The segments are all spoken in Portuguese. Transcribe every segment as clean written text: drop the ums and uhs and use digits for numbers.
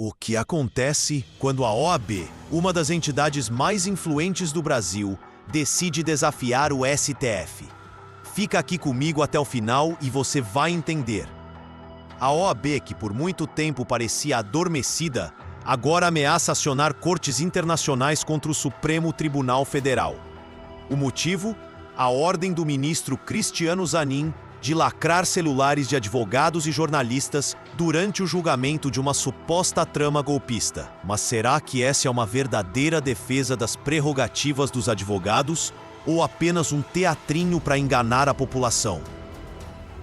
O que acontece quando a OAB, uma das entidades mais influentes do Brasil, decide desafiar o STF? Fica aqui comigo até o final e você vai entender. A OAB, que por muito tempo parecia adormecida, agora ameaça acionar cortes internacionais contra o Supremo Tribunal Federal. O motivo? A ordem do ministro Cristiano Zanin de lacrar celulares de advogados e jornalistas durante o julgamento de uma suposta trama golpista. Mas será que essa é uma verdadeira defesa das prerrogativas dos advogados ou apenas um teatrinho para enganar a população?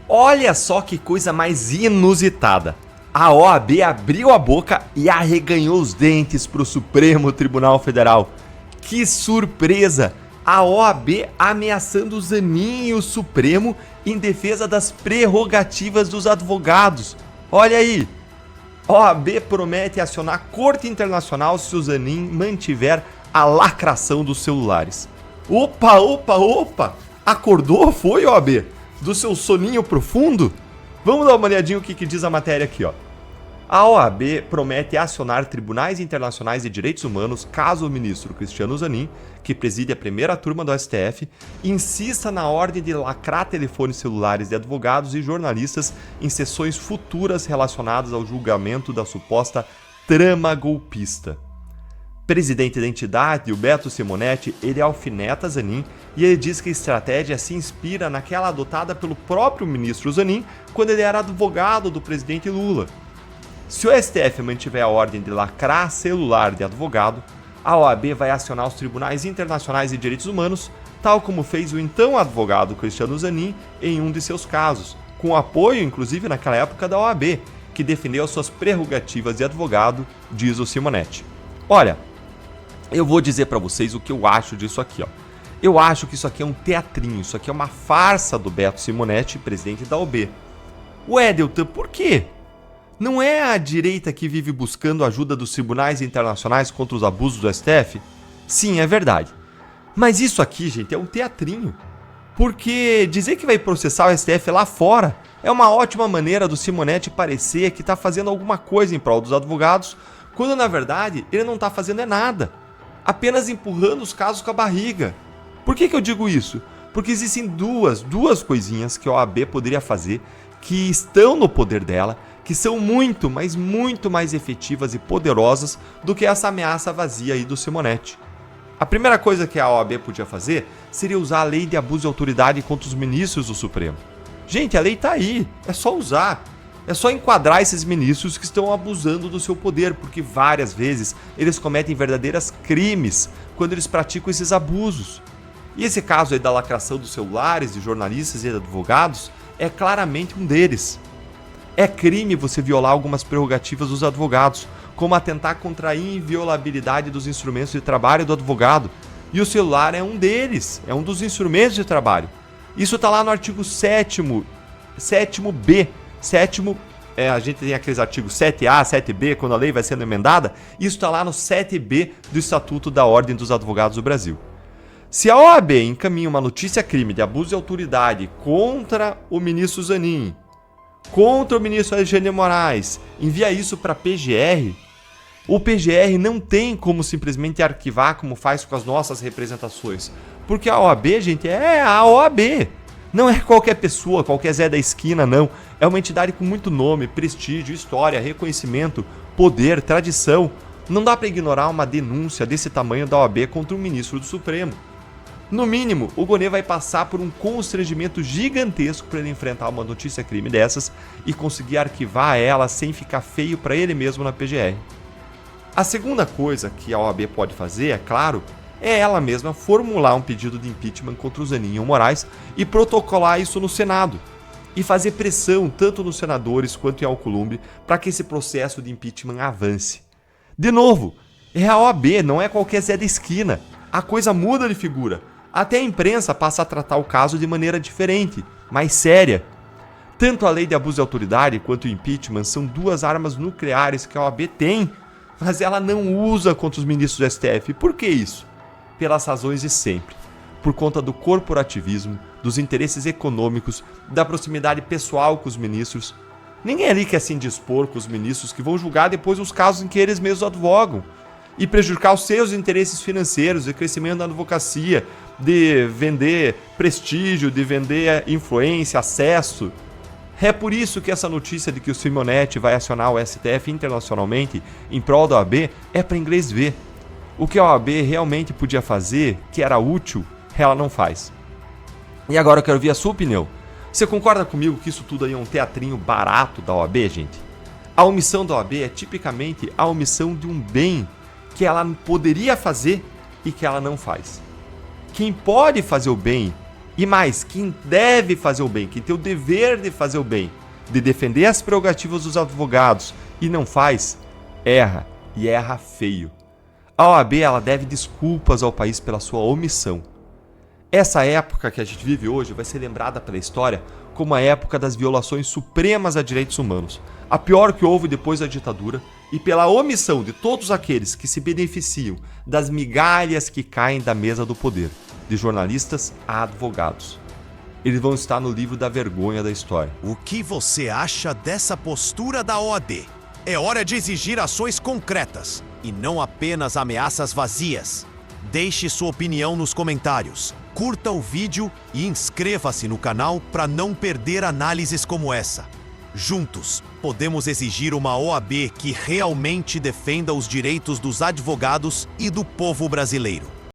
Olha só que coisa mais inusitada. A OAB abriu a boca e arreganhou os dentes para o Supremo Tribunal Federal. Que surpresa! A OAB ameaçando o Zanin e o Supremo em defesa das prerrogativas dos advogados. Olha aí! A OAB promete acionar a Corte Internacional se o Zanin mantiver a lacração dos celulares. Opa! Acordou, foi, OAB? Do seu soninho profundo? Vamos dar uma olhadinha o que diz a matéria aqui, ó. A OAB promete acionar tribunais internacionais de direitos humanos caso o ministro Cristiano Zanin, que preside a primeira turma do STF, insista na ordem de lacrar telefones celulares de advogados e jornalistas em sessões futuras relacionadas ao julgamento da suposta trama golpista. Presidente da entidade, o Beto Simonetti, ele alfineta Zanin e ele diz que a estratégia se inspira naquela adotada pelo próprio ministro Zanin quando ele era advogado do presidente Lula. Se o STF mantiver a ordem de lacrar celular de advogado, a OAB vai acionar os tribunais internacionais de direitos humanos, tal como fez o então advogado Cristiano Zanin em um de seus casos, com apoio, inclusive, naquela época da OAB, que defendeu suas prerrogativas de advogado, diz o Simonetti. Olha, eu vou dizer para vocês o que eu acho disso aqui, ó. Eu acho que isso aqui é um teatrinho, isso aqui é uma farsa do Beto Simonetti, presidente da OAB. O Edeltan, por quê? Não é a direita que vive buscando ajuda dos tribunais internacionais contra os abusos do STF? Sim, é verdade. Mas isso aqui, gente, é um teatrinho. Porque dizer que vai processar o STF lá fora é uma ótima maneira do Simonetti parecer que está fazendo alguma coisa em prol dos advogados, quando na verdade ele não está fazendo nada. Apenas empurrando os casos com a barriga. Por que eu digo isso? Porque existem duas coisinhas que a OAB poderia fazer que estão no poder dela, que são muito mais efetivas e poderosas do que essa ameaça vazia aí do Simonetti. A primeira coisa que a OAB podia fazer seria usar a lei de abuso de autoridade contra os ministros do Supremo. Gente, a lei tá aí, é só usar. É só enquadrar esses ministros que estão abusando do seu poder, porque várias vezes eles cometem verdadeiros crimes quando eles praticam esses abusos. E esse caso aí da lacração dos celulares de jornalistas e de advogados é claramente um deles. É crime você violar algumas prerrogativas dos advogados, como atentar contra a inviolabilidade dos instrumentos de trabalho do advogado. E o celular é um deles, é um dos instrumentos de trabalho. Isso está lá no artigo 7º B. A gente tem aqueles artigos 7A, 7B, quando a lei vai sendo emendada. Isso está lá no 7B do Estatuto da Ordem dos Advogados do Brasil. Se a OAB encaminha uma notícia-crime de abuso de autoridade contra o ministro Zanin, contra o ministro Alexandre de Moraes, envia isso para a PGR, o PGR não tem como simplesmente arquivar como faz com as nossas representações. Porque a OAB, gente, é a OAB. Não é qualquer pessoa, qualquer Zé da esquina, não. É uma entidade com muito nome, prestígio, história, reconhecimento, poder, tradição. Não dá para ignorar uma denúncia desse tamanho da OAB contra um ministro do Supremo. No mínimo, o Gonê vai passar por um constrangimento gigantesco para ele enfrentar uma notícia-crime dessas e conseguir arquivar ela sem ficar feio para ele mesmo na PGR. A segunda coisa que a OAB pode fazer, é claro, é ela mesma formular um pedido de impeachment contra o Zanin e o Moraes e protocolar isso no Senado. E fazer pressão tanto nos senadores quanto em Alcolumbre para que esse processo de impeachment avance. De novo, é a OAB, não é qualquer Zé da esquina. A coisa muda de figura. Até a imprensa passa a tratar o caso de maneira diferente, mais séria. Tanto a lei de abuso de autoridade quanto o impeachment são duas armas nucleares que a OAB tem, mas ela não usa contra os ministros do STF. Por que isso? Pelas razões de sempre. Por conta do corporativismo, dos interesses econômicos, da proximidade pessoal com os ministros. Ninguém ali quer se indispor com os ministros que vão julgar depois os casos em que eles mesmos advogam e prejudicar os seus interesses financeiros, de crescimento da advocacia, de vender prestígio, de vender influência, acesso. É por isso que essa notícia de que o Simonetti vai acionar o STF internacionalmente em prol da OAB é para inglês ver. O que a OAB realmente podia fazer, que era útil, ela não faz. E agora eu quero ouvir a sua opinião. Você concorda comigo que isso tudo aí é um teatrinho barato da OAB, gente? A omissão da OAB é tipicamente a omissão de um bem que ela poderia fazer e que ela não faz. Quem pode fazer o bem, e mais, quem deve fazer o bem, quem tem o dever de fazer o bem, de defender as prerrogativas dos advogados e não faz, erra, e erra feio. A OAB ela deve desculpas ao país pela sua omissão. Essa época que a gente vive hoje vai ser lembrada pela história como a época das violações supremas a direitos humanos, a pior que houve depois da ditadura, e pela omissão de todos aqueles que se beneficiam das migalhas que caem da mesa do poder, de jornalistas a advogados. Eles vão estar no livro da vergonha da história. O que você acha dessa postura da OAB? É hora de exigir ações concretas e não apenas ameaças vazias. Deixe sua opinião nos comentários, curta o vídeo e inscreva-se no canal para não perder análises como essa. Juntos, podemos exigir uma OAB que realmente defenda os direitos dos advogados e do povo brasileiro.